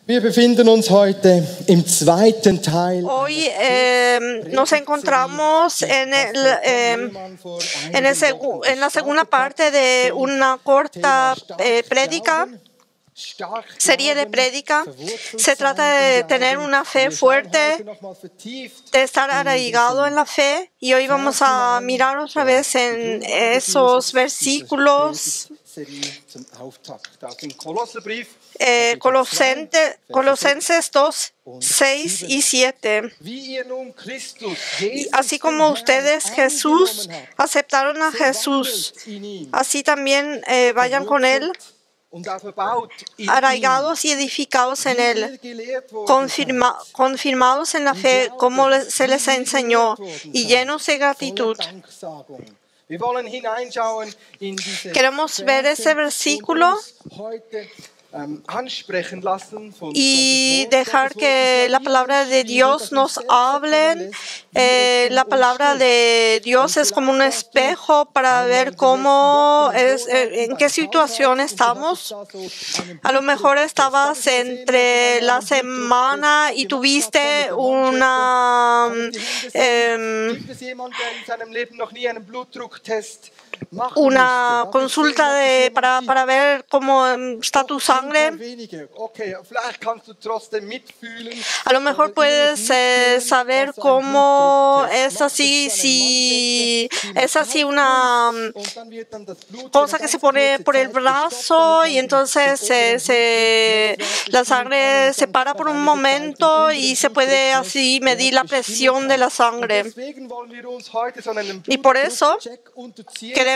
Wir befinden uns heute im zweiten Teil. Hoy nos encontramos en la segunda parte de una corta serie de prédica. Se trata de tener una fe fuerte, de estar arraigado en la fe, y hoy vamos a mirar otra vez en esos versículos. Colosenses 2, 6 y 7. Así como ustedes aceptaron a Jesús, así también vayan con Él, arraigados y edificados en Él, confirmados en la fe como se les enseñó, y llenos de gratitud. Queremos ver ese versículo y dejar que la palabra de Dios nos hable. La palabra de Dios es como un espejo para ver en qué situación estamos. A lo mejor estabas entre la semana y tuviste una consulta para ver cómo está tu sangre. A lo mejor puedes saber cómo es así, si es así una cosa que se pone por el brazo, y entonces la sangre se para por un momento y se puede así medir la presión de la sangre. Y por eso queremos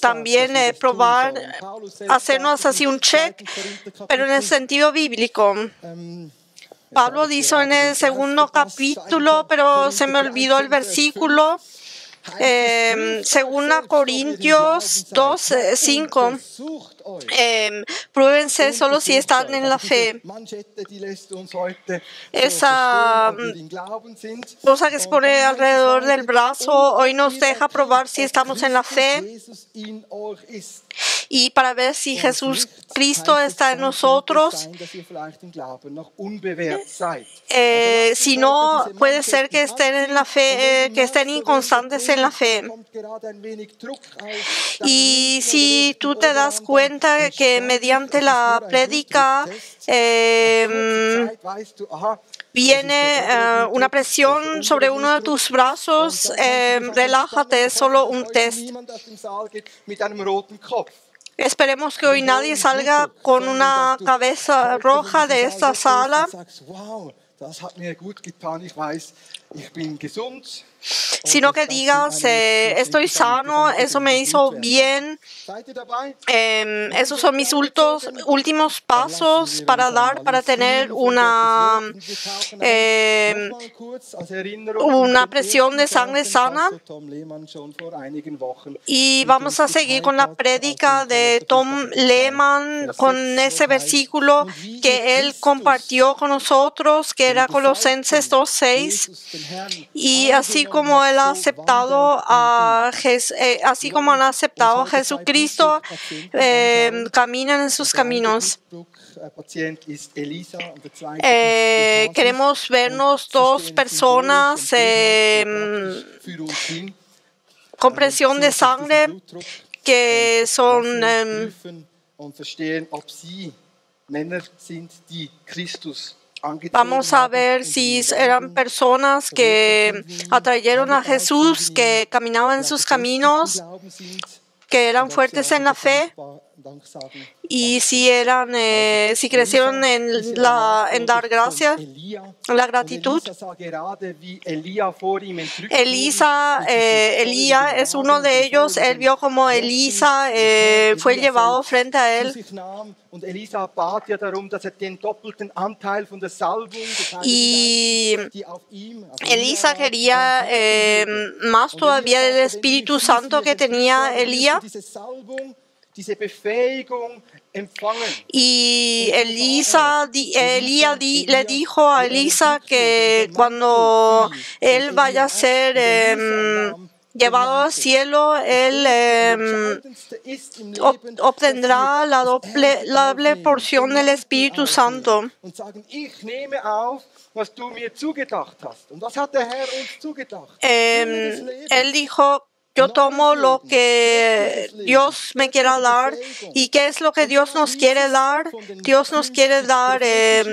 también probar hacernos así un check, pero en el sentido bíblico. Pablo dice en el segundo capítulo, pero se me olvidó el versículo, 2 Corintios 2, 5. Pruébense solo si están en la fe. Esa cosa que se pone alrededor del brazo hoy nos deja probar si estamos en la fe, y para ver si Jesucristo está en nosotros. Si no, puede ser que estén en la fe, que estén inconstantes en la fe. Y si tú te das cuenta que mediante la prédica viene una presión sobre uno de tus brazos, relájate, es solo un test. Esperemos que hoy nadie salga con una cabeza roja de esta sala, sino que digas, estoy sano, eso me hizo bien. Esos son mis últimos pasos para tener una presión de sangre sana. Y vamos a seguir con la prédica de Tom Lehmann, con ese versículo que él compartió con nosotros, que era Colosenses 2:6. Y así como él ha aceptado así como han aceptado a Jesucristo, caminan en sus caminos. Queremos vernos dos personas con presión de sangre que son vamos a ver si eran personas que atrayeron a Jesús, que caminaban en sus caminos, que eran fuertes en la fe, y si crecieron en dar gracias, la gratitud. Elías es uno de ellos. Él vio como Elisa fue llevado frente a él. Y Elisa quería más todavía del Espíritu Santo que tenía Elías. Y Elías le dijo a Elisa que cuando él vaya a ser llevado al cielo, él obtendrá la doble porción del Espíritu Santo. Él dijo, yo tomo lo que Dios me quiera dar. ¿Y qué es lo que Dios nos quiere dar? Dios nos quiere dar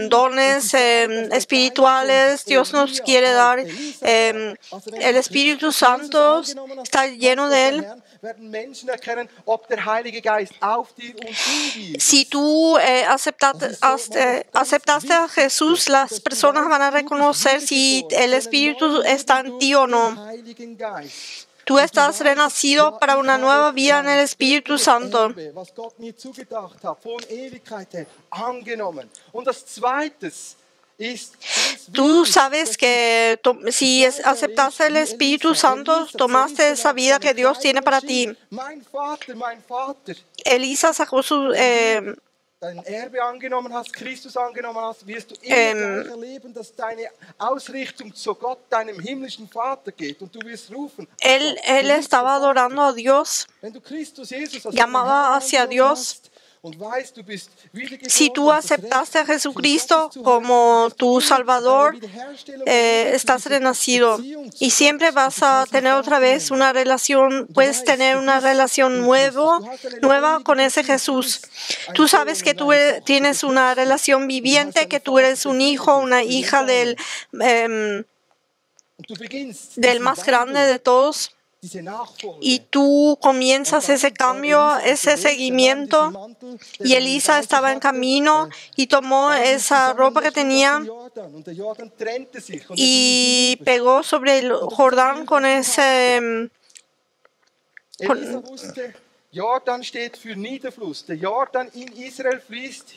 dones espirituales. Dios nos quiere dar el Espíritu Santo. Está lleno de Él. Si tú aceptaste a Jesús, las personas van a reconocer si el Espíritu está en ti o no. Tú estás renacido para una nueva vida en el Espíritu Santo. Tú sabes que si aceptaste el Espíritu Santo, tomaste esa vida que Dios tiene para ti. Elisa sacó su... dein Erbe angenommen hast, Christus angenommen hast, wirst du immer erleben, dass deine Ausrichtung zu Gott, deinem himmlischen Vater geht und du wirst rufen. Él estaba adorando a Dios, llamaba hacia Dios. Si tú aceptaste a Jesucristo como tu Salvador, estás renacido y siempre vas a tener otra vez una relación, puedes tener una relación nueva con ese Jesús. Tú sabes que tú tienes una relación viviente, que tú eres un hijo, una hija del más grande de todos. Y tú comienzas ese cambio, ese seguimiento. Y Elisa estaba en camino y tomó esa ropa que tenía y pegó sobre el Jordán con ese...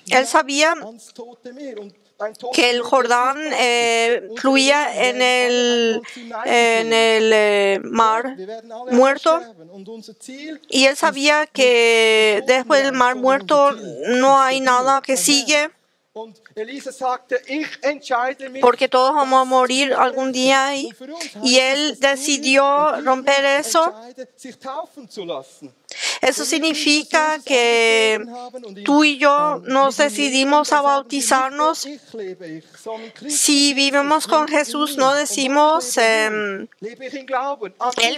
Él sabía que el Jordán fluía en el mar muerto, y él sabía que después del mar muerto no hay nada que sigue, porque todos vamos a morir algún día ahí. Y él decidió romper eso. Eso significa que tú y yo nos decidimos a bautizarnos. Si vivimos con Jesús, no decimos Él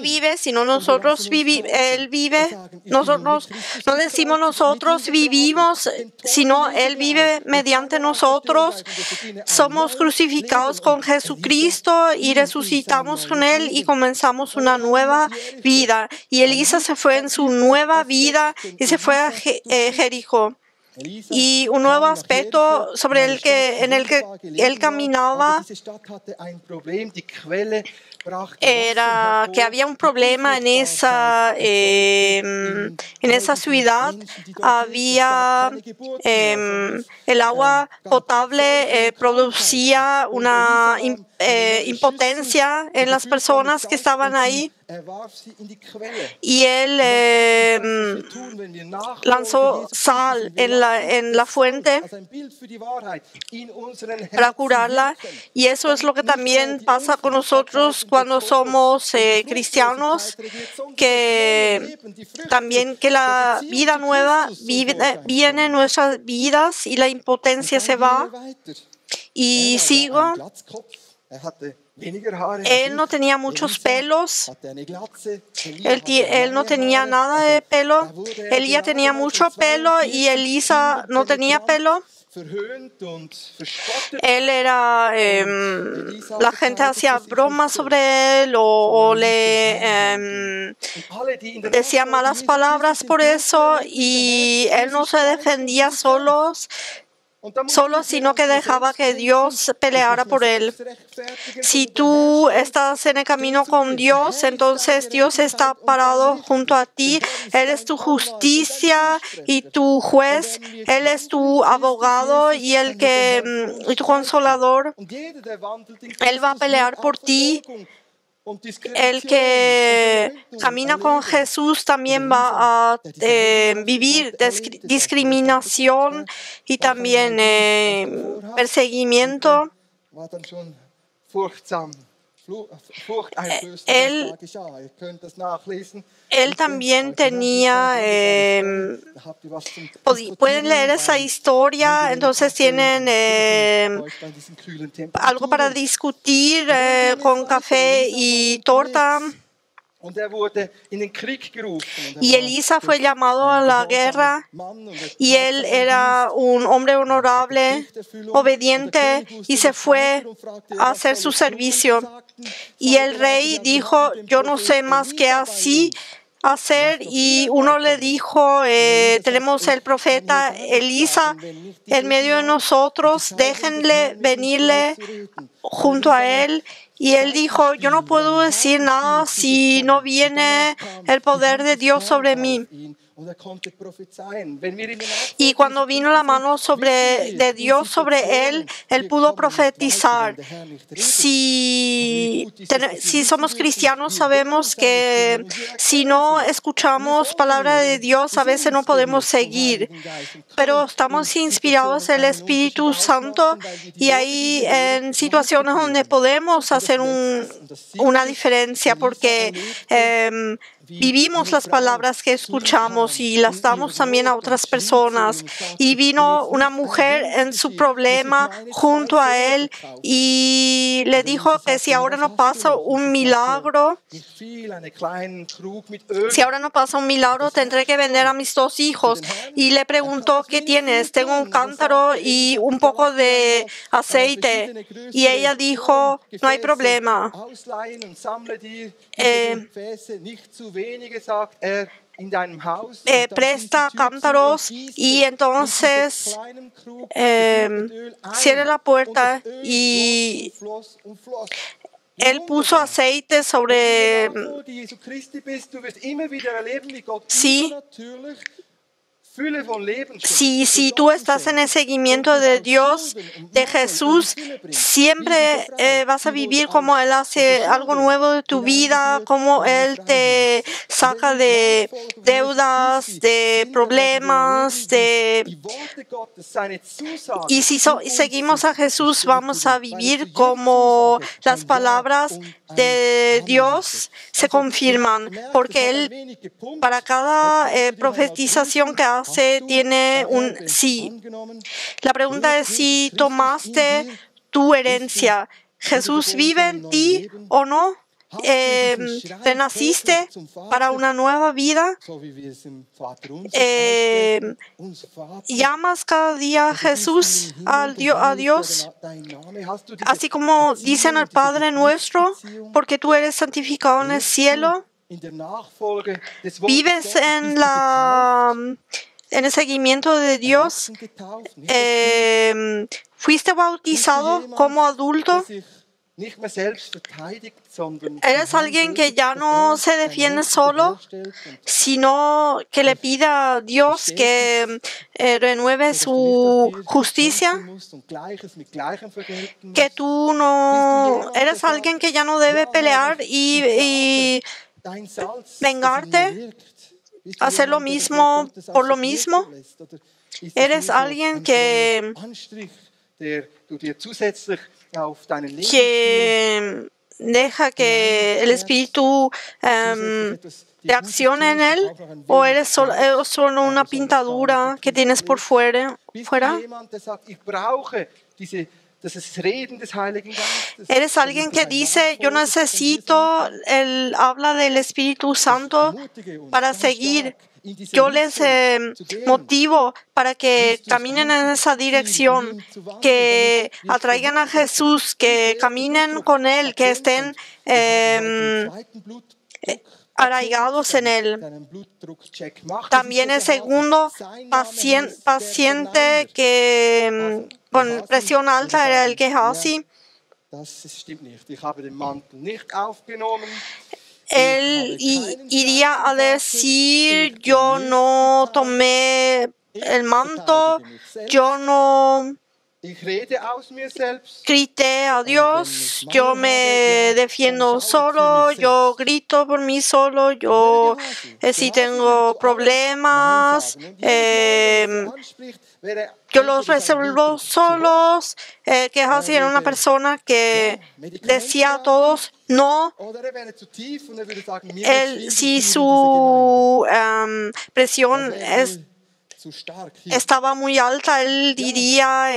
vive, sino nosotros Él vive. Nosotros no decimos nosotros vivimos, sino Él vive mediante nosotros. Somos crucificados con Jesucristo y resucitamos con Él y comenzamos una nueva vida. Y Elisa se fue en su nueva vida y se fue a Jericó. Y un nuevo aspecto en el que él caminaba era que había un problema en esa ciudad. Había el agua potable producía una impotencia en las personas que estaban ahí. Y él lanzó sal en la fuente para curarla. Y eso es lo que también pasa con nosotros cuando somos cristianos, que también que la vida nueva viene en nuestras vidas y la impotencia se va. Y sigo. Él no tenía muchos pelos. Él no tenía nada de pelo. Elías tenía mucho pelo y Elisa no tenía pelo. Él era, la gente hacía bromas sobre él o le decía malas palabras por eso, y él no se defendía solo, sino que dejaba que Dios peleara por él. Si tú estás en el camino con Dios, entonces Dios está parado junto a ti. Él es tu justicia y tu juez. Él es tu abogado y tu consolador. Él va a pelear por ti. El que camina con Jesús también va a vivir discriminación y también perseguimiento. Él también tenía, pueden leer esa historia, entonces tienen algo para discutir con café y torta. Y Elisa fue llamado a la guerra y él era un hombre honorable, obediente y se fue a hacer su servicio. Y el rey dijo, yo no sé más que así hacer, y uno le dijo, tenemos el profeta Elisa en medio de nosotros, déjenle venirle junto a él. Y él dijo, yo no puedo decir nada si no viene el poder de Dios sobre mí. Y cuando vino la mano de Dios sobre él, él pudo profetizar. Si somos cristianos, sabemos que si no escuchamos palabra de Dios, a veces no podemos seguir. Pero estamos inspirados en el Espíritu Santo y hay en situaciones donde podemos hacer una diferencia porque vivimos las palabras que escuchamos y las damos también a otras personas. Y vino una mujer en su problema junto a él y le dijo que si ahora no pasa un milagro, tendré que vender a mis 2 hijos. Y le preguntó, ¿qué tienes? Tengo un cántaro y un poco de aceite. Y ella dijo, no hay problema. Presta cántaros y entonces cierra la puerta y él puso aceite sobre. Si tú estás en el seguimiento de Dios, de Jesús, siempre vas a vivir como Él hace algo nuevo de tu vida, como Él te saca de deudas, de problemas, y si seguimos a Jesús, vamos a vivir como las palabras de Dios se confirman, porque Él, para cada profetización que hace, tiene un sí. La pregunta es si tomaste tu herencia. ¿Jesús vive en ti o no? ¿Renaciste para una nueva vida? ¿Llamas cada día a Jesús, a Dios? Así como dicen al Padre nuestro, porque tú eres santificado en el cielo. ¿Vives en el seguimiento de Dios? ¿Fuiste bautizado como adulto? ¿Eres alguien que ya no se defiende solo, sino que le pida a Dios que renueve su justicia? Que tú no eres alguien que ya no debe pelear y vengarte, hacer lo mismo por lo mismo. Eres alguien que deja que el Espíritu reaccione en él, o eres solo una pintadura que tienes por fuera. Eres alguien que dice, yo necesito el habla del Espíritu Santo para seguir. Yo les motivo para que caminen en esa dirección, que atraigan a Jesús, que caminen con Él, que estén arraigados en Él. También el segundo paciente que con presión alta era el Gehazi. Él iría a decir, yo no tomé el manto, yo no grité a Dios, yo me defiendo solo, yo grito por mí solo, yo si tengo problemas, yo los resuelvo solos. Gehazi era una persona que decía a todos no. Si su presión estaba muy alta, él diría,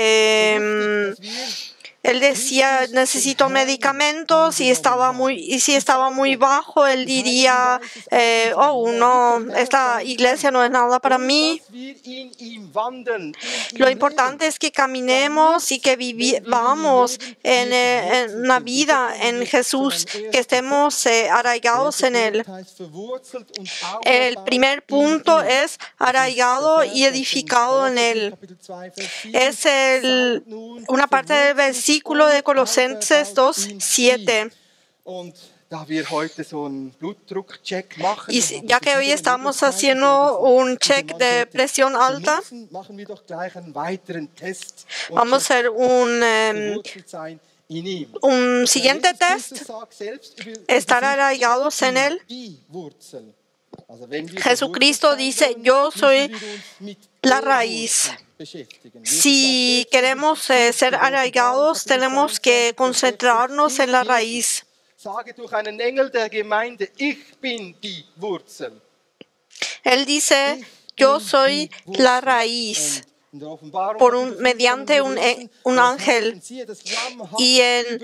él decía, necesito medicamentos, y si estaba muy bajo, él diría, oh, no, esta iglesia no es nada para mí. Lo importante es que caminemos y que vivamos en una vida en Jesús, que estemos arraigados en Él. El primer punto es arraigado y edificado en Él. Es una parte del versículo de Colosenses 2:7. Y ya que hoy estamos haciendo un check de presión alta, vamos a hacer un siguiente test, estar arraigados en Él. Jesucristo dice, yo soy la raíz. Si queremos ser arraigados, tenemos que concentrarnos en la raíz. Él dice, yo soy la raíz, mediante un ángel. Y en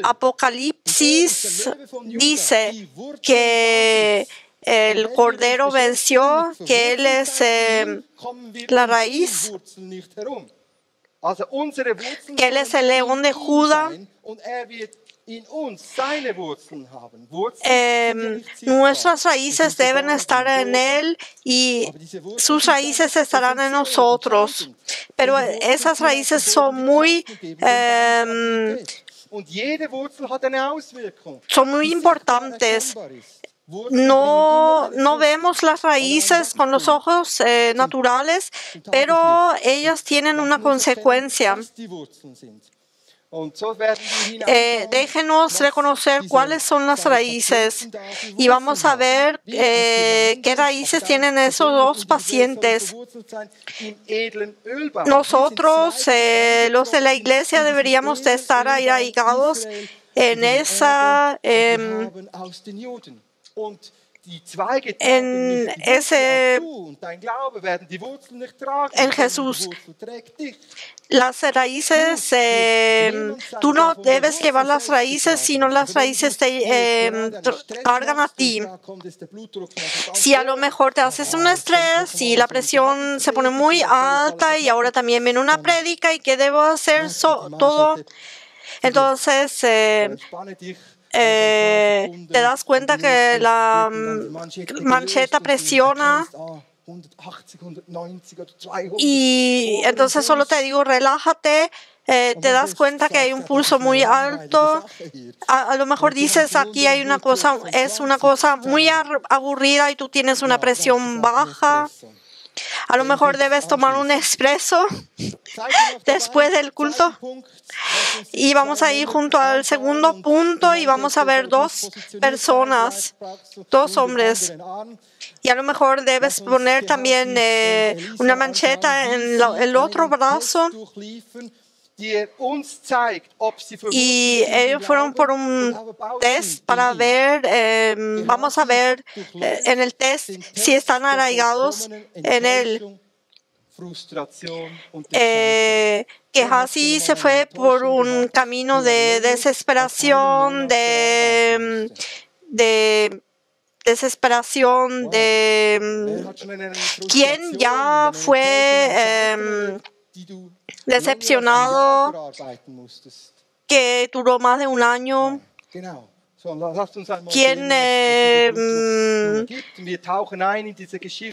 Apocalipsis dice que el Cordero venció, que Él es la raíz, que Él es el león de Judá. Nuestras raíces deben estar en Él y sus raíces estarán en nosotros. Pero esas raíces son muy importantes. No vemos las raíces con los ojos naturales, pero ellas tienen una consecuencia. Déjenos reconocer cuáles son las raíces y vamos a ver qué raíces tienen esos dos pacientes. Nosotros, los de la iglesia, deberíamos de estar arraigados en esa en Jesús. Las raíces, tú no debes llevar las raíces, sino las raíces te cargan a ti. Si a lo mejor te haces un estrés y la presión se pone muy alta y ahora también viene una prédica y ¿qué debo hacer? Todo. Entonces, te das cuenta que la mancheta presiona y entonces solo te digo relájate, te das cuenta que hay un pulso muy alto, a lo mejor dices aquí hay una cosa, es una cosa muy aburrida y tú tienes una presión baja. A lo mejor debes tomar un expreso después del culto. Y vamos a ir junto al segundo punto y vamos a ver dos personas, dos hombres. Y a lo mejor debes poner también una mancheta en el otro brazo. Y ellos fueron por un test para ver, vamos a ver en el test si están arraigados en él. Gehazi se fue por un camino de desesperación, de quien ya fue decepcionado, que duró más de un año, quien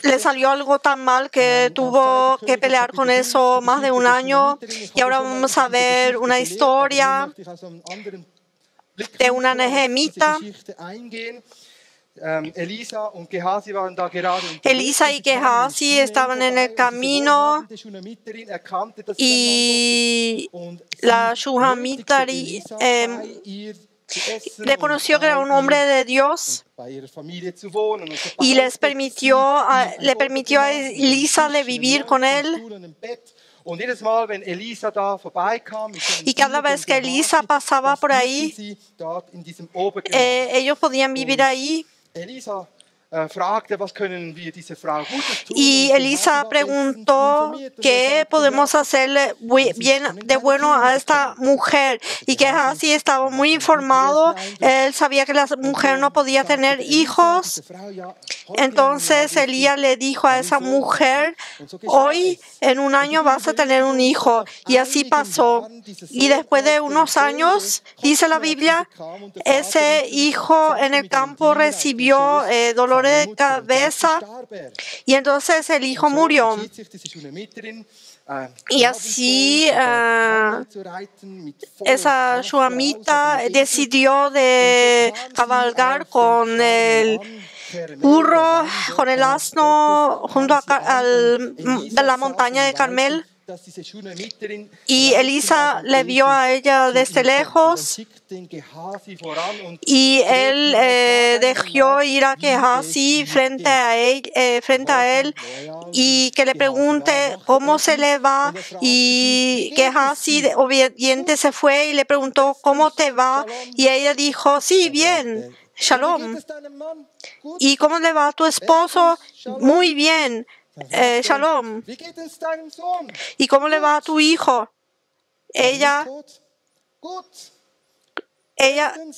le salió algo tan mal que tuvo que pelear con eso más de un año. Y ahora vamos a ver una historia de una nehemita. Elisa y Gehazi estaban en el camino y la Shuhamita reconoció que era un hombre de Dios y le permitió a Elisa de vivir con él. Y cada vez que Elisa pasaba por ahí, ellos podían vivir ahí. Y Elisa preguntó qué podemos hacerle bien de bueno a esta mujer. Y Gehazi estaba muy informado. Él sabía que la mujer no podía tener hijos. Entonces Elías le dijo a esa mujer: hoy en un año vas a tener un hijo. Y así pasó. Y después de unos años, dice la Biblia, ese hijo en el campo recibió dolores de cabeza y entonces el hijo murió. Y así esa Shuhamita decidió de cabalgar con el burro, con el asno junto a la montaña de Carmel. Y Elisa le vio a ella desde lejos y él dejó ir a Gehazi frente a él y que le pregunte cómo se le va. Y Gehazi obediente se fue y le preguntó: ¿cómo te va? Y ella dijo: sí, bien, shalom. ¿Y cómo le va a tu esposo? Muy bien. Shalom. ¿Y cómo le va a tu hijo? Ella,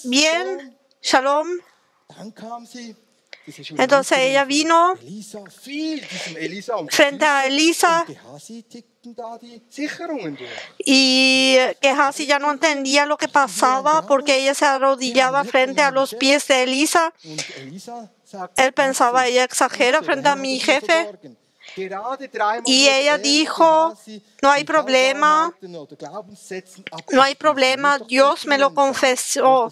bien, shalom. Entonces ella vino frente a Elisa y Gehazi ya no entendía lo que pasaba porque ella se arrodillaba frente a los pies de Elisa. Él pensaba: ella exagera frente a mi jefe. Y ella dijo: no hay problema, Dios me lo confesó.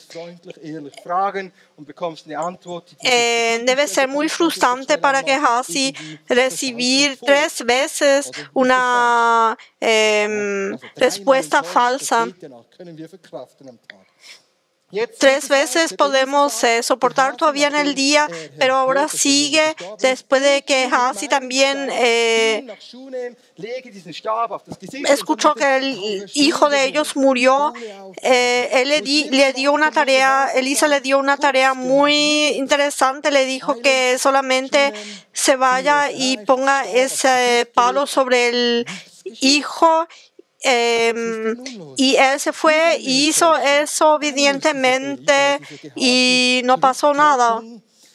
Debe ser muy frustrante para Gehazi recibir 3 veces una respuesta falsa. 3 veces podemos soportar todavía en el día, pero ahora sigue después de que Gehazi también escuchó que el hijo de ellos murió. Él le dio una tarea, Elisa le dio una tarea muy interesante. Le dijo que solamente se vaya y ponga ese palo sobre el hijo. Y él se fue y hizo eso obedientemente y no pasó nada.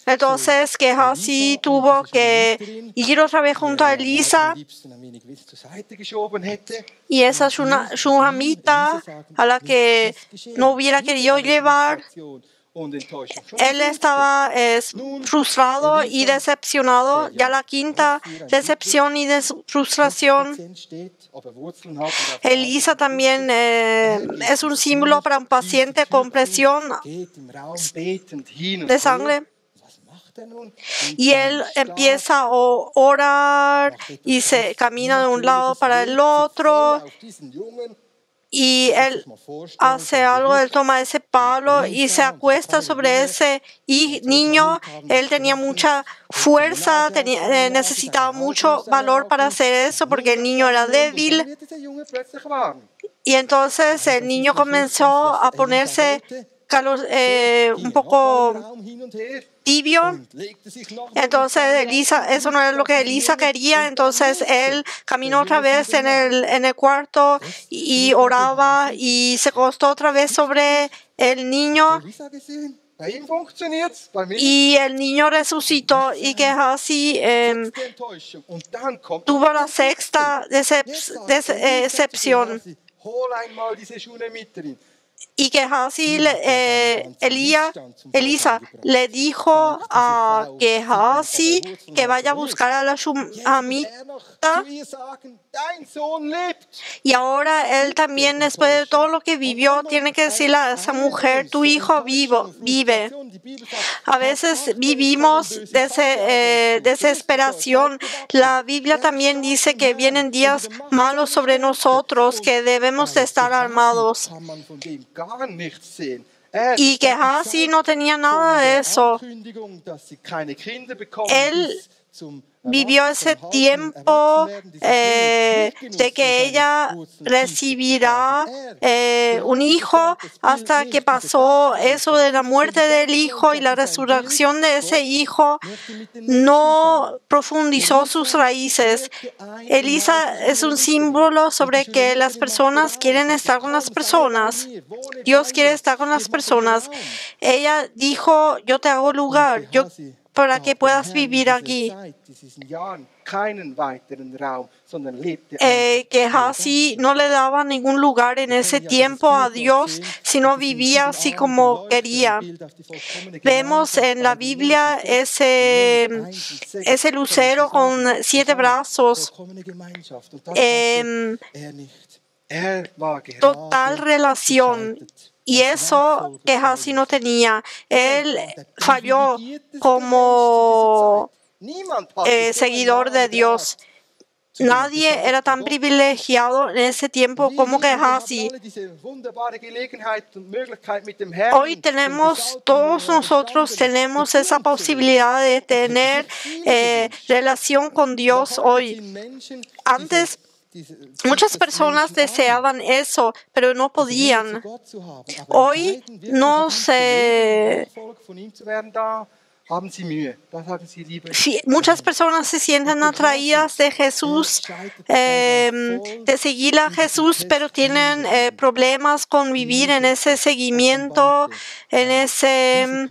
Entonces Gehazi tuvo que ir otra vez junto a Elisa y esa Shuhamita a la que no hubiera querido llevar. Él estaba frustrado y decepcionado. Ya la 5ª decepción y frustración. Elisa también es un símbolo para un paciente con presión de sangre. Y él empieza a orar y se camina de un lado para el otro. Y él hace algo, él toma ese palo y se acuesta sobre ese niño. Él tenía mucha fuerza, necesitaba mucho valor para hacer eso porque el niño era débil. Y entonces el niño comenzó a ponerse un poco tibio. Entonces Elisa, eso no es lo que Elisa quería. Entonces él caminó otra vez en el cuarto y oraba y se acostó otra vez sobre el niño. Y el niño resucitó y Gehazi tuvo la 6ª decepción. Y Gehazi, Elisa le dijo a Gehazi que vaya a buscar a la Shuhamita. Y ahora él también, después de todo lo que vivió, tiene que decirle a esa mujer: tu hijo vive. A veces vivimos desesperación. La Biblia también dice que vienen días malos sobre nosotros, que debemos de estar armados. Y Gehazi no tenía nada de eso. Él vivió ese tiempo de que ella recibirá un hijo hasta que pasó eso de la muerte del hijo y la resurrección de ese hijo. No profundizó sus raíces. Elisa es un símbolo sobre que las personas quieren estar con las personas. Dios quiere estar con las personas. Ella dijo, yo te hago lugar, para que puedas vivir aquí. Gehazi no le daba ningún lugar en ese tiempo a Dios, sino vivía así como quería. Vemos en la Biblia ese lucero con 7 brazos. Total relación. Y eso Gehazi no tenía. Él falló como seguidor de Dios. Nadie era tan privilegiado en ese tiempo como Gehazi. Hoy todos nosotros tenemos esa posibilidad de tener relación con Dios hoy. Antes, muchas personas deseaban eso, pero no podían. Hoy muchas personas se sienten atraídas de Jesús, de seguir a Jesús, pero tienen problemas con vivir en ese seguimiento, en ese...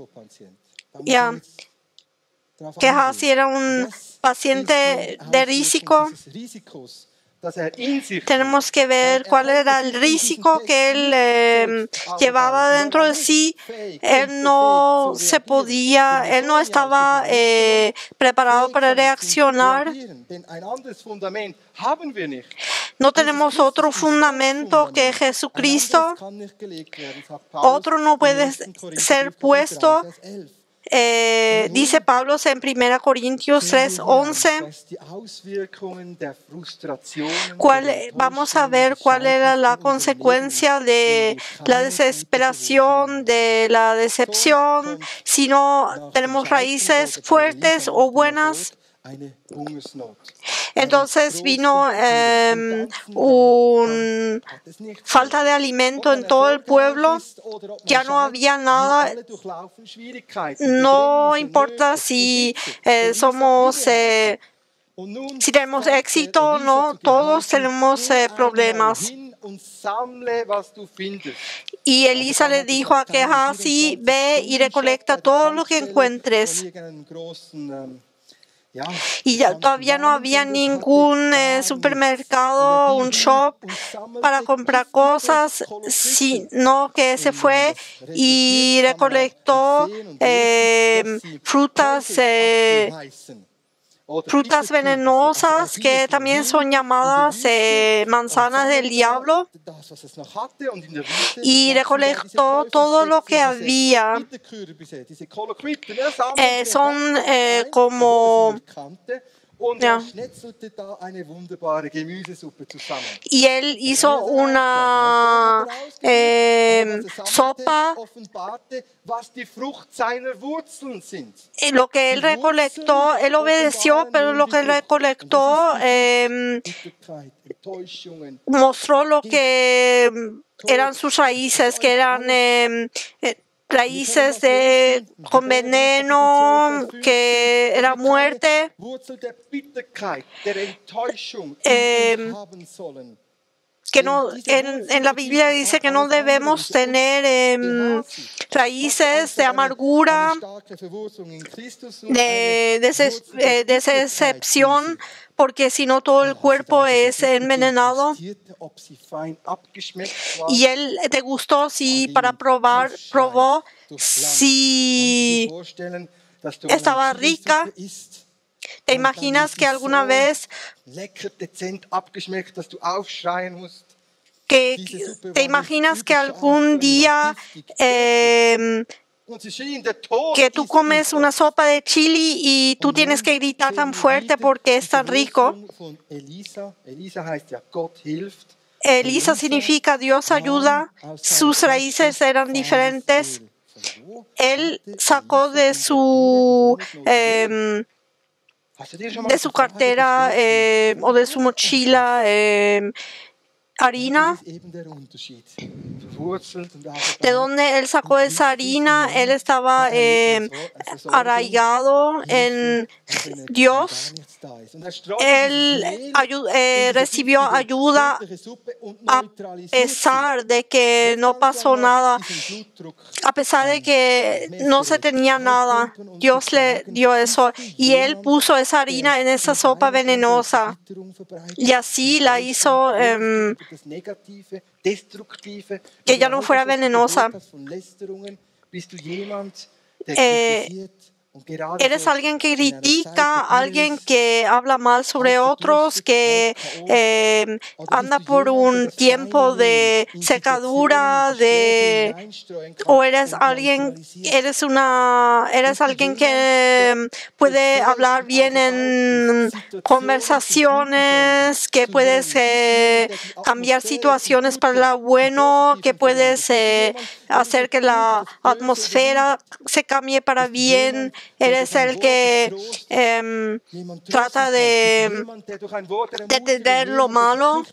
Gehazi era un paciente de riesgo. Tenemos que ver cuál era el riesgo que él llevaba dentro de sí. Él no estaba preparado para reaccionar. No tenemos otro fundamento que Jesucristo. Otro no puede ser puesto. Dice Pablo en 1 Corintios 3:11. Vamos a ver cuál era la consecuencia de la desesperación, de la decepción, si no tenemos raíces fuertes o buenas. Entonces vino una falta de alimento en todo el pueblo. Ya no había nada. No importa si si tenemos éxito o no, todos tenemos problemas. Y Elisa le dijo a Gehazi, ve y recolecta todo lo que encuentres. Y todavía no había ningún supermercado, un shop para comprar cosas, sino que se fue y recolectó frutas venenosas que también son llamadas manzanas del diablo, y recolectó todo lo que había. Son como... Y él hizo una sopa. Lo que él recolectó, él obedeció, pero lo que él recolectó mostró lo que eran sus raíces, que eran raíces con veneno, que era muerte. Que no, en la Biblia dice que no debemos tener raíces de amargura, de decepción, porque si no todo el cuerpo es envenenado. Y él degustó, sí, para probó si estaba rica. ¿Te imaginas que alguna vez te imaginas que algún día que tú comes una sopa de chili y tú tienes que gritar tan fuerte porque es tan rico. Elisa significa Dios ayuda. Sus raíces eran diferentes. Él sacó de su cartera o de su mochila harina. De donde él sacó esa harina, él estaba arraigado en Dios. Él recibió ayuda a pesar de que no pasó nada, a pesar de que no se tenía nada. Dios le dio eso y él puso esa harina en esa sopa venenosa y así la hizo que ya no fuera venenosa. Eres alguien que critica, alguien que habla mal sobre otros, que anda por un tiempo de secadura, o eres alguien que puede hablar bien en conversaciones, que puedes cambiar situaciones para lo bueno, que puedes hacer que la atmósfera se cambie para bien. Eres el que trata de detener lo malo.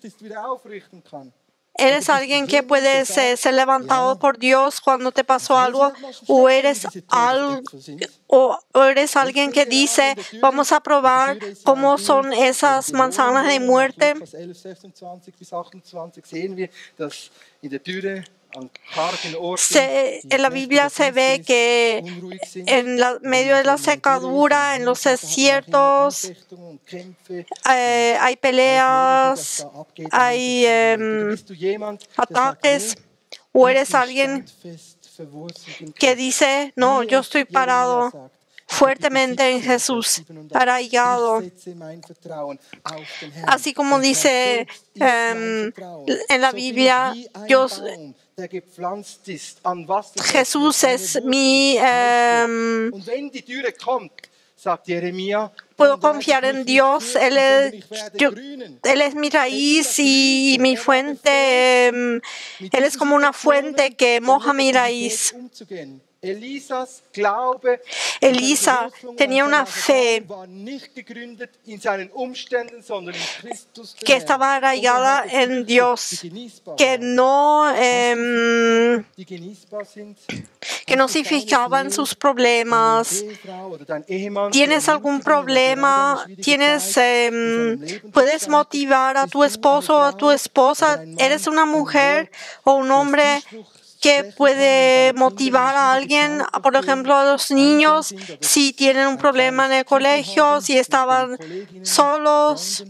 ¿Eres alguien que puede ser levantado por Dios cuando te pasó algo? ¿O eres alguien que dice, vamos a probar cómo son esas manzanas de muerte? En la Biblia se ve que en medio de la secadura, en los desiertos, hay peleas, hay ataques. ¿O eres alguien que dice, no, yo estoy parado fuertemente en Jesús, arraigado? Así como dice en la Biblia, Jesús es mi... puedo confiar en Dios. Él es mi raíz y mi fuente. Él es como una fuente que moja mi raíz. Elisa tenía una fe que estaba arraigada en Dios, que no se fijaba en sus problemas. ¿Tienes algún problema? ¿Puedes motivar a tu esposo o a tu esposa? ¿Eres una mujer o un hombre que puede motivar a alguien, por ejemplo, a los niños, si tienen un problema en el colegio, si estaban solos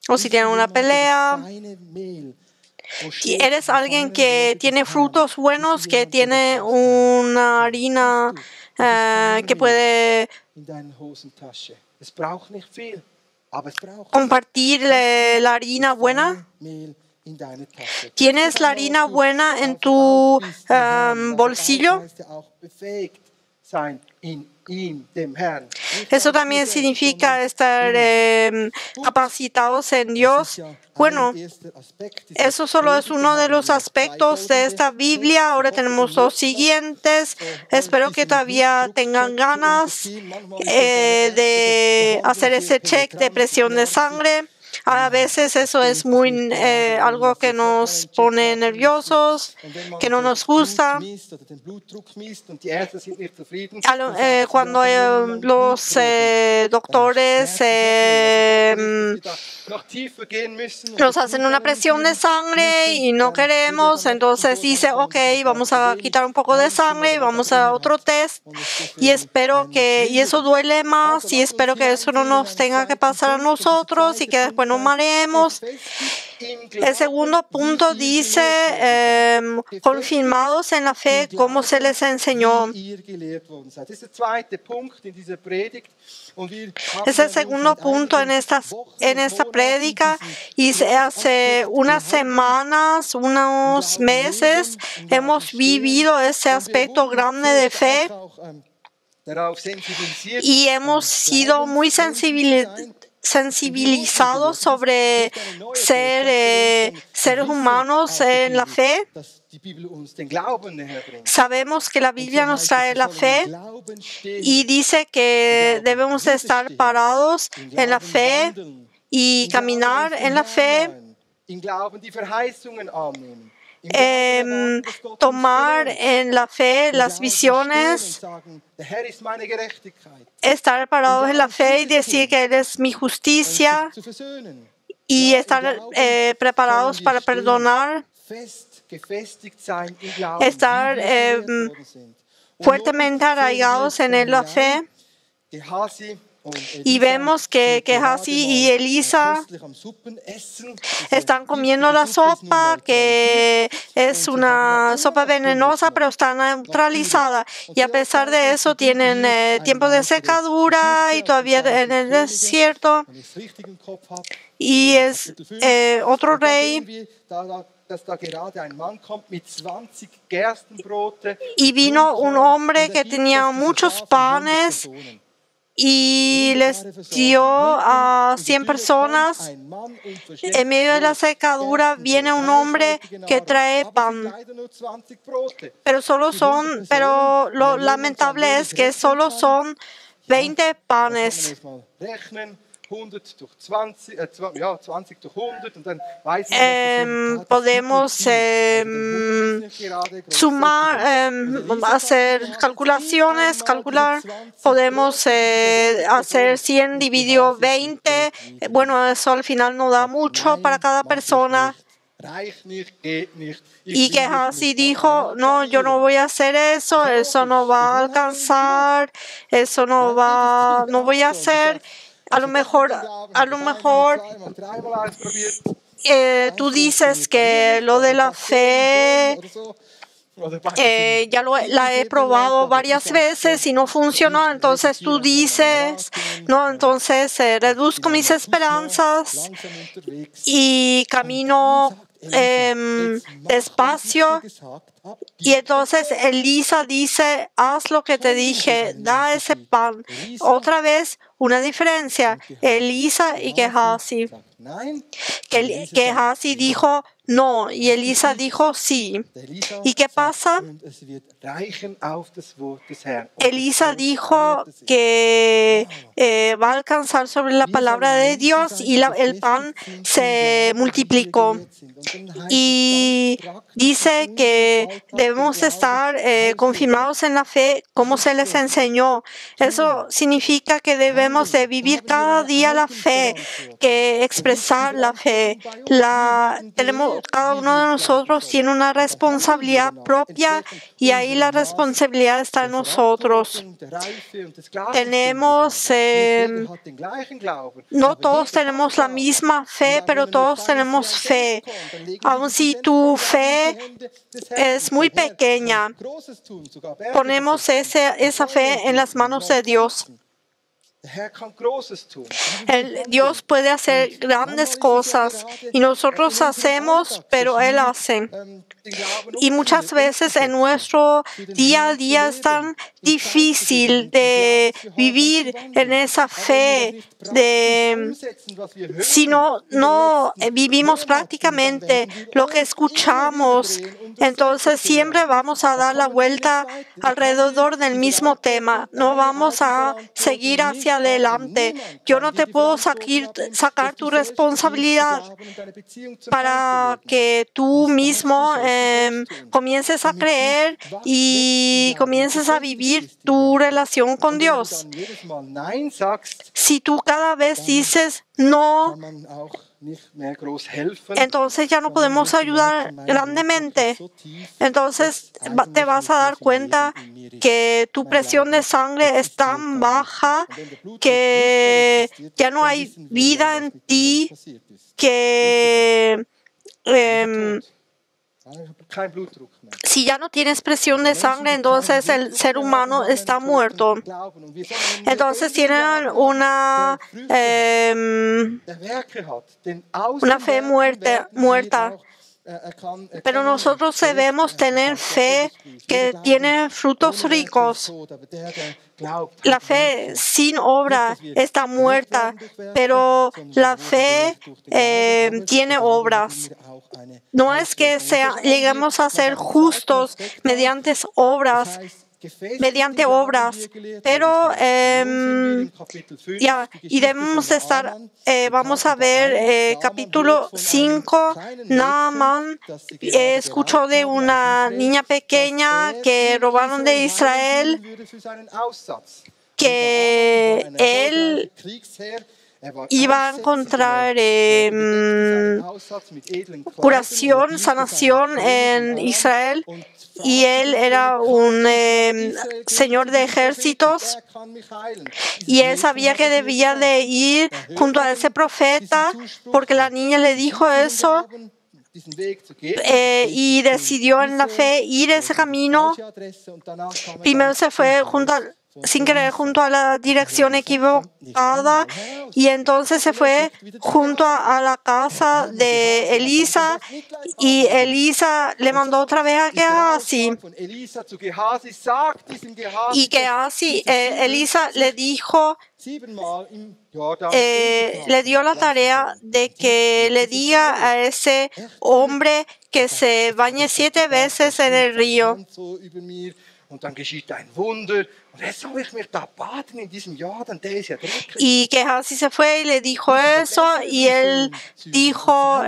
o si tienen una pelea? ¿Eres alguien que tiene frutos buenos, que tiene una harina que puede compartir la harina buena? ¿Tienes la harina buena en tu bolsillo? Eso también significa estar capacitados en Dios. Bueno, eso solo es uno de los aspectos de esta Biblia. Ahora tenemos los siguientes. Espero que todavía tengan ganas de hacer ese check de presión de sangre. A veces eso es muy algo que nos pone nerviosos, que no nos gusta. Cuando los doctores nos hacen una presión de sangre y no queremos, entonces dice, ok, vamos a quitar un poco de sangre y vamos a otro test. Y espero y eso duele más, y espero que eso no nos tenga que pasar a nosotros y que después pues no mareemos. El segundo punto dice, confirmados en la fe, como se les enseñó. Es el segundo punto en esta prédica, y hace unas semanas, unos meses, hemos vivido ese aspecto grande de fe y hemos sido muy sensibilizados sobre ser seres humanos en la fe. Sabemos que la Biblia nos trae la fe y dice que debemos de estar parados en la fe y caminar en la fe, tomar en la fe las visiones, estar parados en la fe y decir que Él es mi justicia y estar preparados para perdonar, estar fuertemente arraigados en la fe. Y vemos que Gehazi y Elisa están comiendo la sopa, que es una sopa venenosa, pero está neutralizada. Y a pesar de eso, tienen tiempo de secadura y todavía en el desierto. Y es otro rey. Y vino un hombre que tenía muchos panes y les dio a 100 personas. En medio de la secadura viene un hombre que trae pan. Pero lo lamentable es que solo son 20 panes. Podemos sumar, hacer calculaciones, podemos hacer 100 dividido 20. Bueno, eso al final no da mucho para cada persona. Y Gehazi dijo, no, yo no voy a hacer eso no va a alcanzar, no voy a hacer. A lo mejor tú dices que lo de la fe la he probado varias veces y no funcionó. Entonces tú dices, no, entonces reduzco mis esperanzas y camino despacio. Y entonces Elisa dice, haz lo que te dije, da ese pan. Otra vez, una diferencia, Elisa y Gehazi. Gehazi dijo no y Elisa dijo sí. ¿Y qué pasa? Elisa dijo que va a alcanzar sobre la palabra de Dios y el pan se multiplicó. Y dice que debemos estar confirmados en la fe como se les enseñó. Eso significa que debemos de vivir cada día la fe, que expresar la fe. Cada uno de nosotros tiene una responsabilidad propia y ahí la responsabilidad está en nosotros. No todos tenemos la misma fe, pero todos tenemos fe. Aun si tu fe es muy pequeña, ponemos esa fe en las manos de Dios. Dios puede hacer grandes cosas y nosotros hacemos, pero Él hace. Y muchas veces en nuestro día a día es tan difícil de vivir en esa fe, si no vivimos prácticamente lo que escuchamos, entonces siempre vamos a dar la vuelta alrededor del mismo tema. No vamos a seguir hacia adelante. Yo no te puedo sacar tu responsabilidad para que tú mismo comiences a creer y comiences a vivir tu relación con Dios. Si tú cada vez dices no, entonces ya no podemos ayudar grandemente. Entonces te vas a dar cuenta que tu presión de sangre es tan baja que ya no hay vida en ti, que si ya no tienes presión de sangre, entonces el ser humano está muerto. Entonces tienen una fe muerta. Pero nosotros debemos tener fe que tiene frutos ricos. La fe sin obra está muerta, pero la fe tiene obras. No es que lleguemos a ser justos mediante obras, pero y debemos estar, vamos a ver capítulo 5, Naamán escuchó de una niña pequeña que robaron de Israel, que él iba a encontrar curación, sanación en Israel, y él era un señor de ejércitos, y él sabía que debía de ir junto a ese profeta porque la niña le dijo eso, y decidió en la fe ir ese camino. Primero se fue sin querer junto a la dirección equivocada, y entonces se fue junto a la casa de Elisa, y Elisa le mandó otra vez a Gehazi, y Elisa le dijo, le dio la tarea de que le diga a ese hombre que se bañe 7 veces en el río. Y Gehazi se fue y le dijo eso, y él dijo,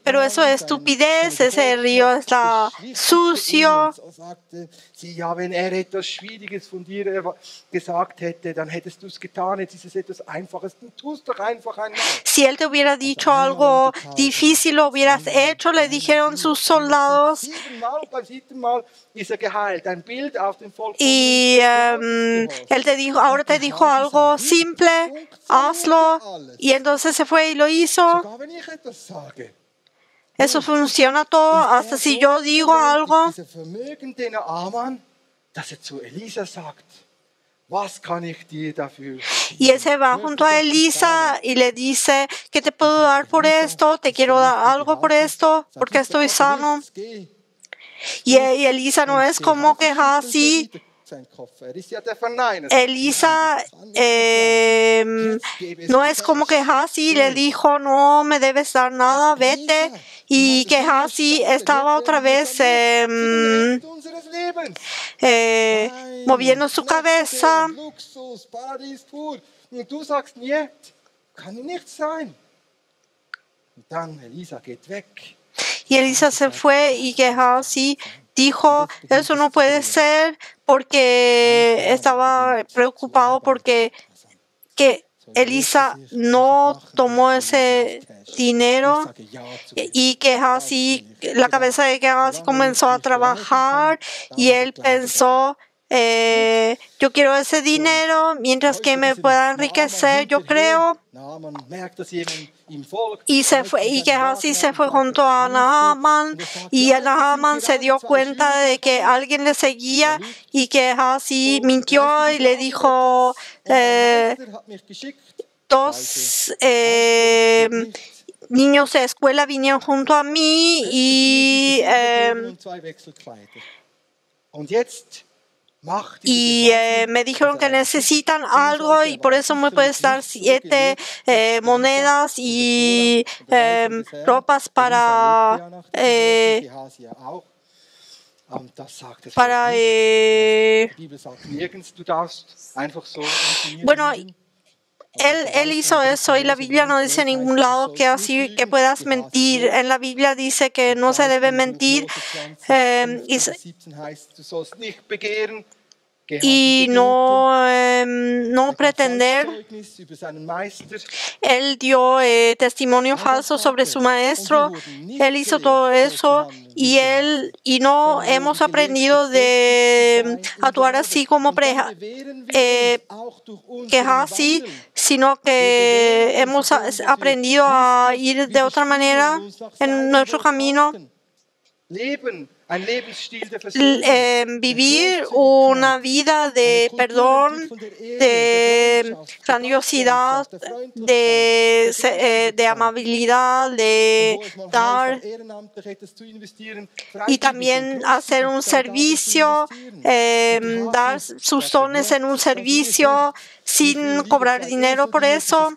pero eso es estupidez, ese río está sucio. Si él te hubiera dicho algo difícil, lo hubieras hecho, le dijeron sus soldados. Y él te dijo, ahora te dijo algo simple, hazlo. Y entonces se fue y lo hizo. Eso funciona todo, hasta si yo digo algo. Y él se va junto a Elisa y le dice, ¿qué te puedo dar por esto? ¿Te quiero dar algo por esto? Porque estoy sano. Y Elisa no es como Gehazi. Elisa no es como Gehazi, le dijo, no me debes dar nada, vete. Y Gehazi estaba otra vez moviendo su cabeza. Y Elisa se fue, y Gehazi dijo, eso no puede ser, porque estaba preocupado porque Elisa no tomó ese dinero, y Gehazi, la cabeza de Gehazi comenzó a trabajar, y él pensó, yo quiero ese dinero mientras que me pueda enriquecer, yo creo. Y Gehazi se fue junto a Naamán, y Naamán se dio cuenta de que alguien le seguía, y Gehazi mintió y le dijo, 2 niños de escuela vinieron junto a mí y me dijeron que necesitan algo, y por eso me puedes dar 7 monedas y ropas para bueno, él hizo eso, y la Biblia no dice en ningún lado que así que puedas mentir. En la Biblia dice que no se debe mentir. y no pretender. Él dio testimonio falso sobre su maestro. Él hizo todo eso y no hemos aprendido de actuar así como Gehazi, sino que hemos aprendido a ir de otra manera en nuestro camino. Vivir una vida de perdón, de grandiosidad, de amabilidad, de dar y también hacer un servicio, dar sus dones en un servicio sin cobrar dinero por eso.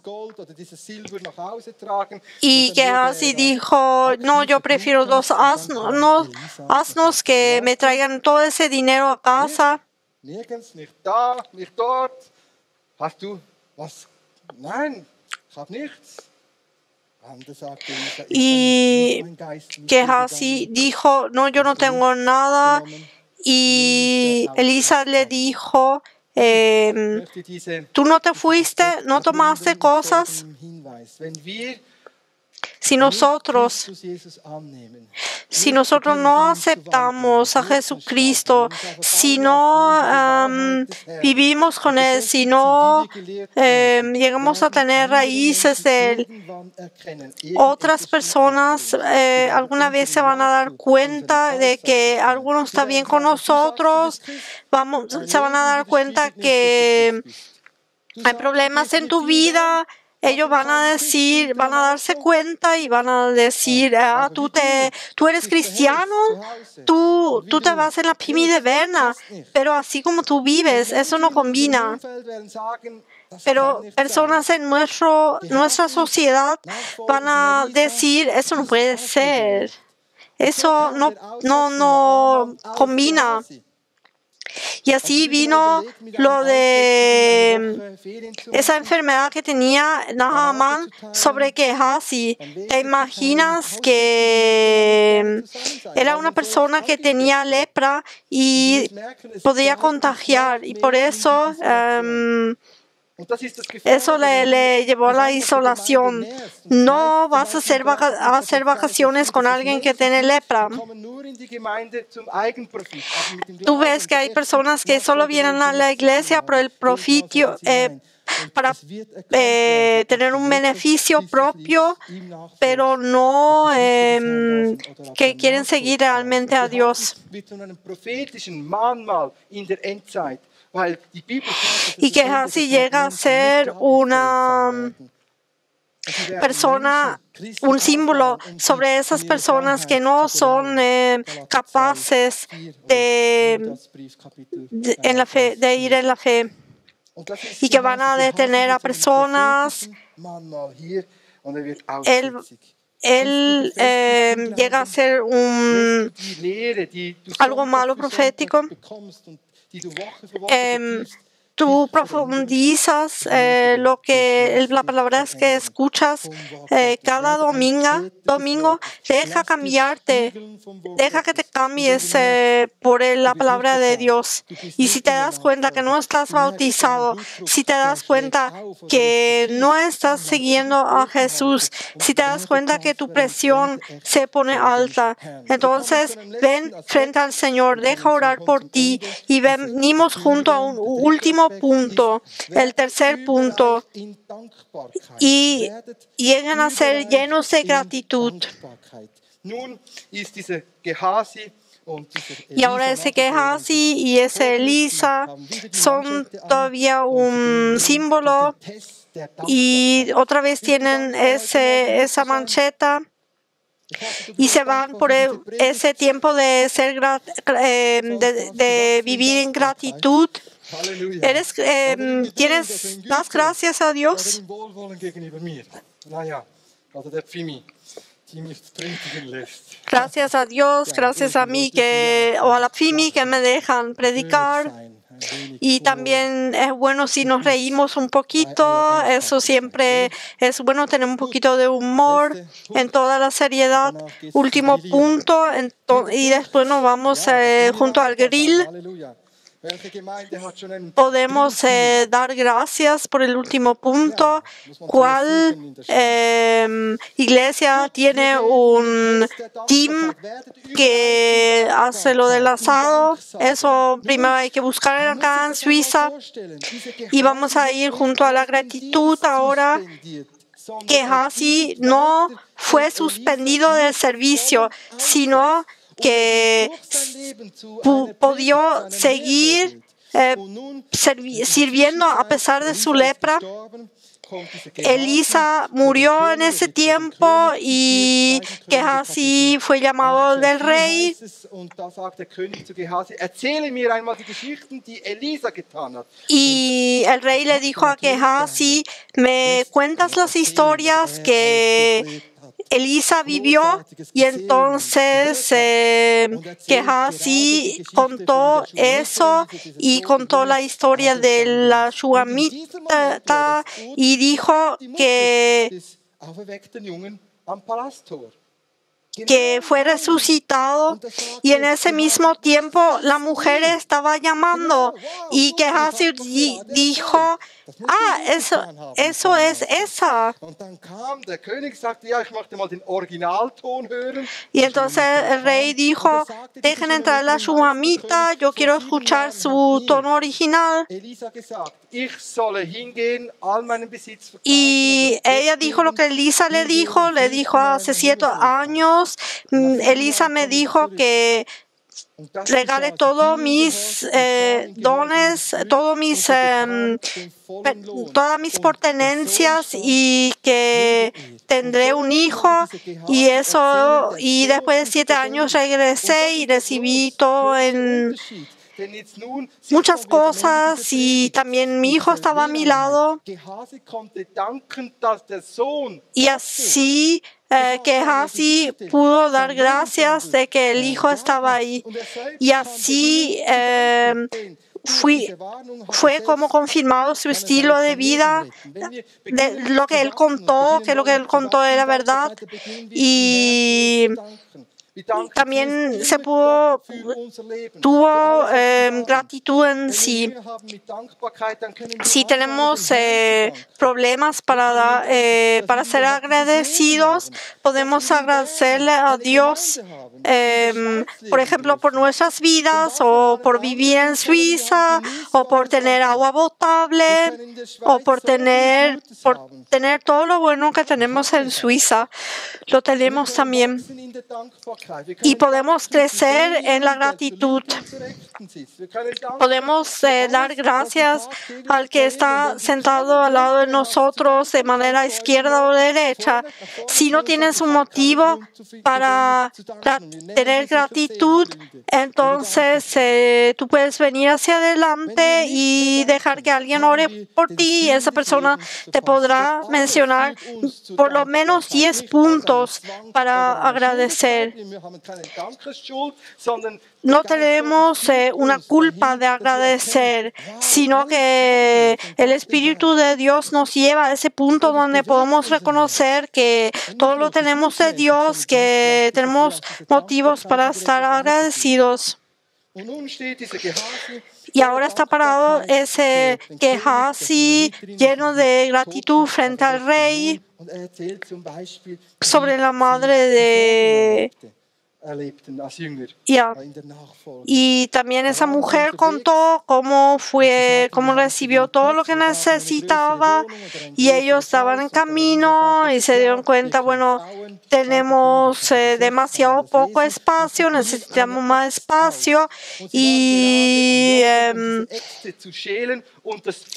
Y Gehazi dijo, no, yo prefiero 2 asnos que me traigan todo ese dinero a casa. Y Gehazi dijo, no, yo no tengo nada. Y Elisa le dijo, tú no te fuiste, no tomaste cosas. Si nosotros no aceptamos a Jesucristo, si no vivimos con Él, si no llegamos a tener raíces de Él, otras personas alguna vez se van a dar cuenta de que algo no está bien con nosotros, se van a dar cuenta que hay problemas en tu vida. Ellos van a darse cuenta y van a decir, tú eres cristiano, tú te vas en la Pimi de Berna, pero así como tú vives, eso no combina. Pero personas en nuestra sociedad van a decir, eso no puede ser, eso no combina. Y así vino lo de esa enfermedad que tenía Naaman sobre Gehazi. ¿Te imaginas que era una persona que tenía lepra y podía contagiar? Y por eso eso le llevó a la isolación. No vas a hacer vacaciones con alguien que tiene lepra. Tú ves que hay personas que solo vienen a la iglesia por el profitio, para tener un beneficio propio, pero no que quieren seguir realmente a Dios. Y que así llega a ser una persona, un símbolo sobre esas personas que no son capaces de ir en la fe y que van a detener a personas. Él llega a ser algo malo profético. Tú profundizas la palabra es que escuchas cada domingo, deja cambiarte, deja que te cambies por la palabra de Dios. Y si te das cuenta que no estás bautizado, si te das cuenta que no estás siguiendo a Jesús, si te das cuenta que tu presión se pone alta, entonces ven frente al Señor, deja orar por ti y venimos junto a un último punto, el tercer punto, y llegan a ser llenos de gratitud. Y ahora ese Gehazi y ese Elisa son todavía un símbolo y otra vez tienen esa mancheta y se van por ese tiempo de vivir en gratitud. ¿Das gracias a Dios? Gracias a Dios, gracias a mí o a la Pimi que me dejan predicar. Y también es bueno si nos reímos un poquito, eso siempre es bueno, tener un poquito de humor en toda la seriedad. Último punto, y después nos vamos junto al grill. Podemos dar gracias por el último punto. ¿Cuál iglesia tiene un team que hace lo del asado? Eso primero hay que buscar acá en Suiza. Y vamos a ir junto a la gratitud ahora. Gehazi no fue suspendido del servicio, sino que pudo seguir sirviendo a pesar de su lepra. Elisa murió en ese tiempo y Gehazi fue llamado del rey. Y el rey le dijo a Gehazi, ¿me cuentas las historias que Elisa vivió? Y entonces Gehazi contó eso y contó la historia de la Shulamita y dijo que fue resucitado, y en ese mismo tiempo la mujer estaba llamando y Gehazi dijo, eso es esa. Y entonces el rey dijo, dejen entrar a la Shulamita, yo quiero escuchar su tono original. Y ella dijo lo que Elisa le dijo hace 7 años. Elisa me dijo que regale todos mis dones, todas mis pertenencias y que tendré un hijo. Y después de 7 años regresé y recibí todo en muchas cosas, y también mi hijo estaba a mi lado. Y así Gehazi pudo dar gracias de que el hijo estaba ahí. Y así fue como confirmado su estilo de vida, de lo que él contó, que lo que él contó era verdad. Y también tuvo gratitud en sí. Si tenemos problemas para ser agradecidos, podemos agradecerle a Dios, por ejemplo, por nuestras vidas, o por vivir en Suiza, o por tener agua potable, o por tener todo lo bueno que tenemos en Suiza. Lo tenemos también. Y podemos crecer en la gratitud. Podemos dar gracias al que está sentado al lado de nosotros de manera izquierda o derecha. Si no tienes un motivo para tener gratitud, entonces tú puedes venir hacia adelante y dejar que alguien ore por ti, y esa persona te podrá mencionar por lo menos 10 puntos para agradecer. No tenemos una culpa de agradecer, sino que el Espíritu de Dios nos lleva a ese punto donde podemos reconocer que todo lo tenemos de Dios, que tenemos motivos para estar agradecidos. Y ahora está parado ese Gehazi lleno de gratitud frente al rey sobre la madre de... Y también esa mujer contó cómo recibió todo lo que necesitaba, y ellos estaban en camino y se dieron cuenta, bueno, tenemos demasiado poco espacio, necesitamos más espacio, y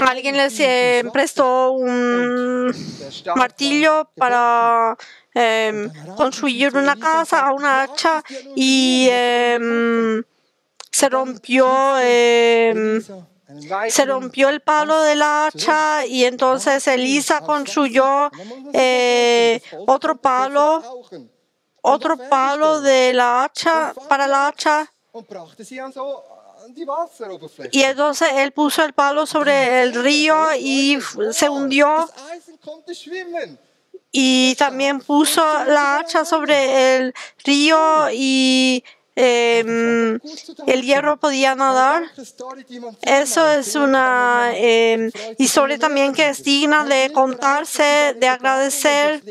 alguien les prestó un martillo para construir una casa a una hacha, y se rompió el palo del hacha, y entonces Elisa construyó otro palo de la hacha para la hacha. Y entonces él puso el palo sobre el río y se hundió. Y también puso la hacha sobre el río y el hierro podía nadar. Eso es una historia también que es digna de contarse, de agradecer.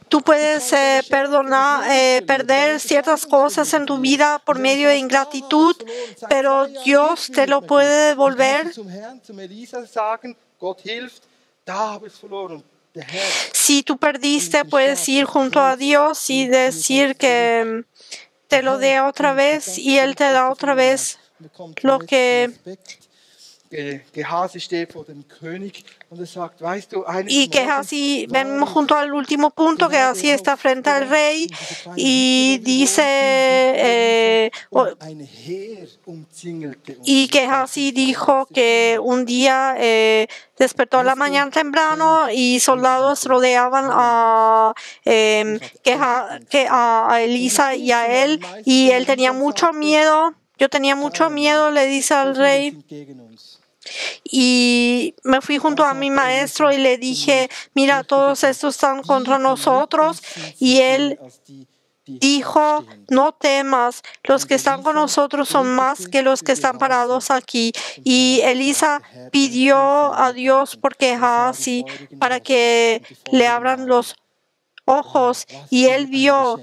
Tú puedes perder ciertas cosas en tu vida por medio de ingratitud, pero Dios te lo puede devolver. Si tú perdiste, puedes ir junto a Dios y decir que te lo dé otra vez y Él te da otra vez lo que... Y Gehazi, venimos junto al último punto, Gehazi está frente al rey y dice, y Gehazi dijo que un día despertó a la mañana temprano y soldados rodeaban a Elisa y a él, y él tenía mucho miedo. Yo tenía mucho miedo, le dice al rey. Y me fui junto a mi maestro y le dije, mira, todos estos están contra nosotros. Y él dijo, no temas, los que están con nosotros son más que los que están parados aquí. Y Elisa pidió a Dios por Gehazi para que le abran los ojos, y él vio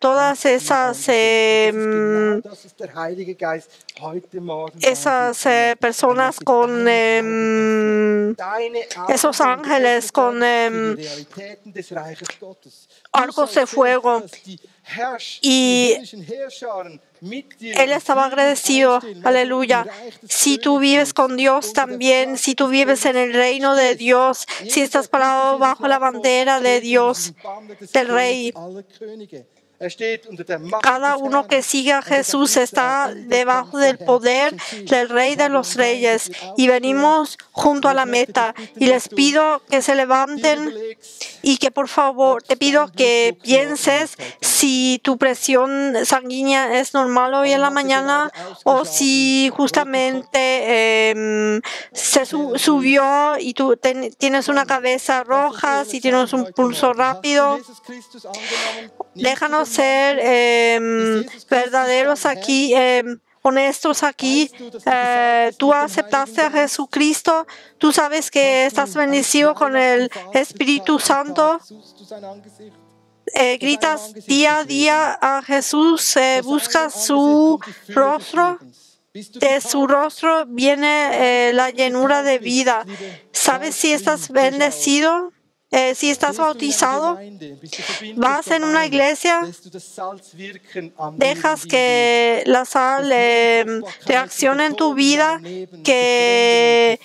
todas esas personas con esos ángeles con arcos de fuego, y él estaba agradecido. Aleluya. Si tú vives con Dios también, si tú vives en el reino de Dios, si estás parado bajo la bandera de Dios, del Rey, cada uno que siga a Jesús está debajo del poder del Rey de los Reyes, y venimos junto a la meta. Y les pido que se levanten y que por favor te pido que pienses si tu presión sanguínea es normal hoy en la mañana, o si justamente se subió y tú tienes una cabeza roja, si tienes un pulso rápido. Déjanos ser verdaderos aquí, honestos aquí. Tú aceptaste a Jesucristo. Tú sabes que estás bendecido con el Espíritu Santo. Gritas día a día a Jesús, buscas su rostro. De su rostro viene la llenura de vida. ¿Sabes si estás bendecido? Si estás bautizado, vas en una iglesia, dejas que la sal reaccione en tu vida, que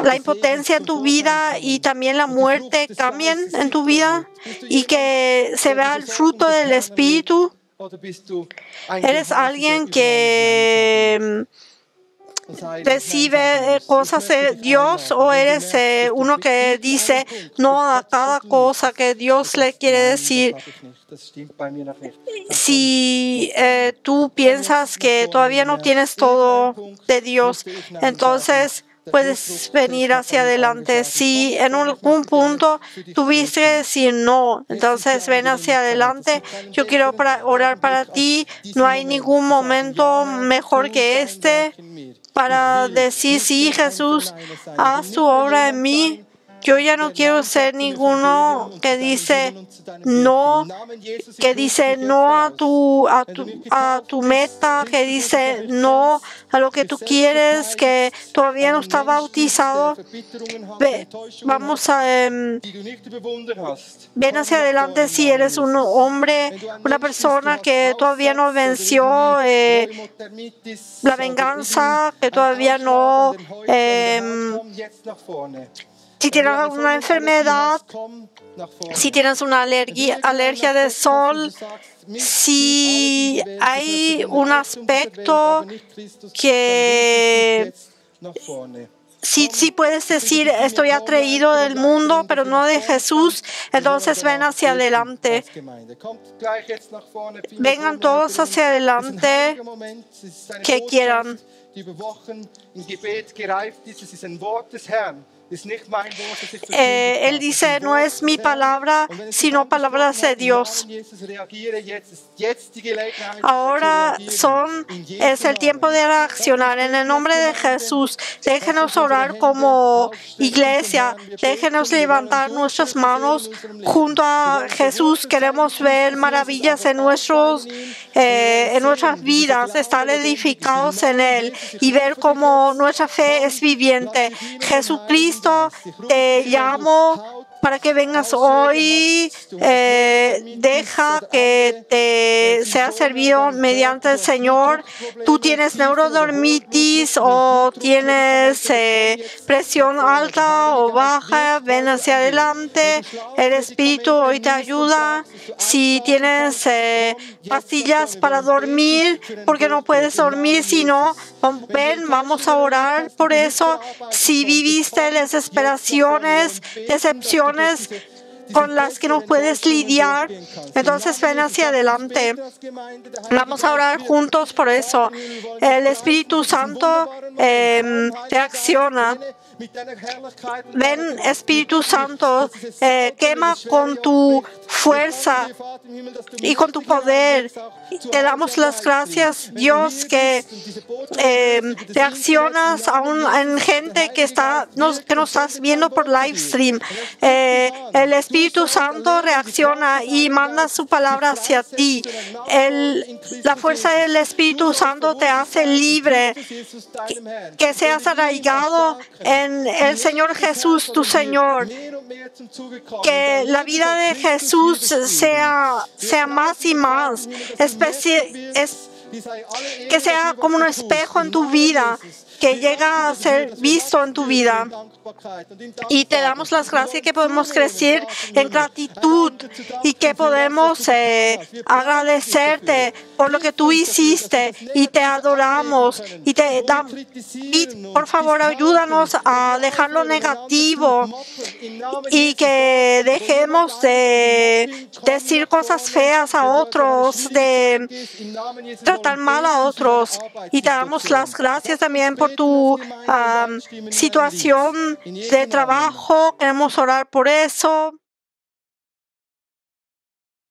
la impotencia en tu vida y también la muerte cambien en tu vida, y que se vea el fruto del Espíritu. ¿Eres alguien que recibe cosas de Dios, o eres uno que dice no a cada cosa que Dios le quiere decir? Si tú piensas que todavía no tienes todo de Dios, entonces puedes venir hacia adelante. Si en algún punto tuviste que decir no, entonces ven hacia adelante. Yo quiero orar para ti. No hay ningún momento mejor que este para decir, sí, Jesús, haz tu obra en mí. Yo ya no quiero ser ninguno que dice no a tu meta, que dice no a lo que tú quieres, que todavía no está bautizado. Vamos a ven hacia adelante si eres un hombre, una persona que todavía no venció la venganza, que todavía no si tienes alguna enfermedad, si tienes una alergia de sol, si hay un aspecto que si puedes decir estoy atraído del mundo pero no de Jesús, entonces ven hacia adelante. Vengan todos hacia adelante que quieran. Él dice, no es mi palabra, sino palabras de Dios. Ahora es el tiempo de reaccionar. En el nombre de Jesús, déjenos orar como iglesia. Déjenos levantar nuestras manos junto a Jesús. Queremos ver maravillas en nuestras vidas, estar edificados en Él y ver cómo nuestra fe es viviente. Jesucristo, te llamo para que vengas hoy. Deja que te sea servido mediante el Señor. Tú tienes neurodormitis o tienes presión alta o baja, ven hacia adelante. El Espíritu hoy te ayuda. Si tienes pastillas para dormir, porque no puedes dormir, sino ven, vamos a orar por eso. Si viviste las desesperaciones, decepciones con las que no puedes lidiar, entonces ven hacia adelante. Vamos a orar juntos por eso. El Espíritu Santo reacciona. Ven, Espíritu Santo, quema con tu fuerza y con tu poder. Te damos las gracias, Dios, que reaccionas aún en gente que nos estás viendo por live stream. El Espíritu Santo reacciona y manda su palabra hacia ti. La fuerza del Espíritu Santo te hace libre, que seas arraigado en el Señor Jesús, tu Señor. Que la vida de Jesús sea más y más, que sea como un espejo en tu vida, que llega a ser visto en tu vida. Y te damos las gracias que podemos crecer en gratitud y que podemos agradecerte por lo que tú hiciste y te adoramos. Y por favor, ayúdanos a dejar lo negativo y que dejemos de decir cosas feas a otros, de tratar mal a otros. Y te damos las gracias también por tu situación de trabajo. Queremos orar por eso.